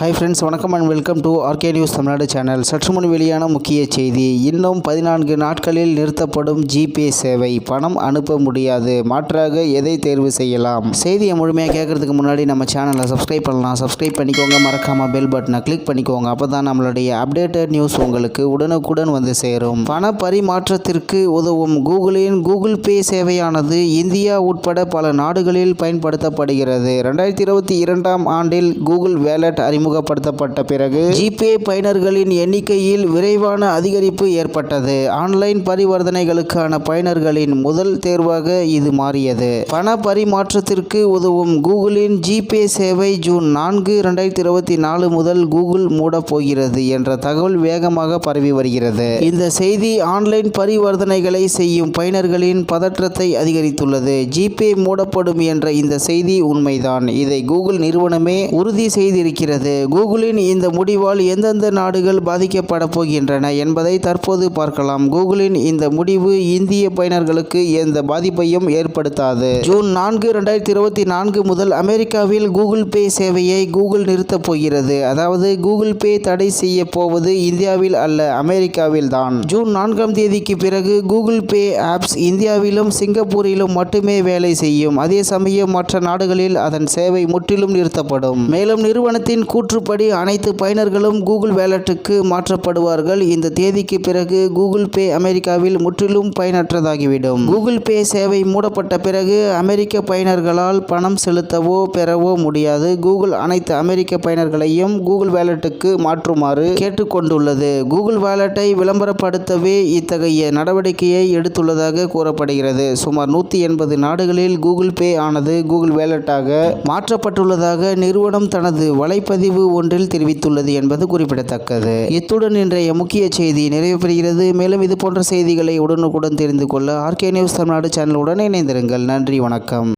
Hi friends, வணக்கம் and welcome to RK news Tamil Nadu channel. சற்று முன் வெளியான முக்கிய செய்தி. இன்னும் 14 நாட்களில் நிறுத்தப்படும் ஜிபே சேவை. பணம் அனுப்ப முடியாது. மாற்றாக எதை தேர்வு செய்யலாம்? செய்தியை முழுமையாக கேட்கறதுக்கு முன்னாடி நம்ம சேனலை சப்ஸ்கிரைப் பண்ணலாம். சப்ஸ்கிரைப் பண்ணிக்கோங்க. மறக்காமல் பெல் பட்டனை கிளிக் பண்ணிக்கோங்க. அப்போ தான் நம்மளுடைய அப்டேட்டட் நியூஸ் உங்களுக்கு உடனுக்குடன் வந்து சேரும். பண பரிமாற்றத்திற்கு உதவும் கூகுளின் கூகுள் பே சேவையானது இந்தியா உட்பட பல நாடுகளில் பயன்படுத்தப்படுகிறது. 2022ஆம் ஆண்டில் கூகுள் வேலட் அறிமுகப்படுத்தப்பட்ட பிறகு ஜிபே பயனர்களின் எண்ணிக்கையில் விரைவான அதிகரிப்பு ஏற்பட்டது. ஆன்லைன் பரிவர்த்தனைகளுக்கான பயனர்களின் முதல் தேர்வாக இது மாறியது. பண பரிமாற்றத்திற்கு உதவும் கூகுளின் ஜிபே சேவை ஜூன் 4, 2024 முதல் கூகுள் மூடப் போகிறது என்ற தகவல் வேகமாக பரவி வருகிறது. இந்த செய்தி ஆன்லைன் பரிவர்த்தனைகளை செய்யும் பயனர்களின் பதற்றத்தை அதிகரித்துள்ளது. ஜிபே மூடப்படும் என்ற இந்த செய்தி உண்மைதான். இதை கூகுள் நிறுவனமே உறுதி செய்திருக்கிறது. கூகுளின் இந்த முடிவால் எந்தெந்த நாடுகள் பாதிக்கப்பட போகின்றன என்பதை தற்போது பார்க்கலாம். கூகுளின் இந்த முடிவு இந்திய பயனர்களுக்கு எந்த பாதிப்பையும் ஏற்படுத்தாது. ஜூன் 4, 2024 முதல் அமெரிக்காவில் கூகுள் பே சேவையை கூகுள் நிறுத்தப் போகிறது. அதாவது கூகுள் பே தடை செய்ய போவது இந்தியாவில் அல்ல, அமெரிக்காவில் தான். ஜூன் 4ஆம் தேதிக்கு பிறகு கூகுள் பே ஆப்ஸ் இந்தியாவிலும் சிங்கப்பூரிலும் மட்டுமே வேலை செய்யும். அதே சமயம் மற்ற நாடுகளில் அதன் சேவை முற்றிலும் நிறுத்தப்படும். மேலும் நிறுவனத்தின் கூற்றுப்படி அனைத்து பயனர்களும் கூகுள் வேலட்டுக்கு மாற்றப்படுவார்கள். இந்த தேதிக்கு பிறகு கூகுள் பே அமெரிக்காவில் முற்றிலும் பயனற்றதாகிவிடும். கூகுள் பே சேவை மூடப்பட்ட பிறகு அமெரிக்க பயனர்களால் பணம் செலுத்தவோ பெறவோ முடியாது. கூகுள் அனைத்து அமெரிக்க பயனர்களையும் கூகுள் வேலட்டுக்கு மாற்றுமாறு கேட்டுக்கொண்டுள்ளது. கூகுள் வேலட்டை விளம்பரப்படுத்தவே இத்தகைய நடவடிக்கையை எடுத்துள்ளதாக கூறப்படுகிறது. சுமார் 180 நாடுகளில் கூகுள் பே ஆனது கூகுள் வேலட்டாக மாற்றப்பட்டுள்ளதாக நிறுவனம் தனது வலைப்பதிவு ஒன்றில் தெரிவித்துள்ளது என்பது குறிப்பிடத்தக்கது. இத்துடன் இன்றைய முக்கிய செய்தி நிறைவு பெறுகிறது. மேலும் இது போன்ற செய்திகளை உடனுக்குடன் தெரிந்து கொள்ள ஆர்கே நியூஸ் தமிழ்நாடு சேனலுடன் இணைந்திருங்கள். நன்றி, வணக்கம்.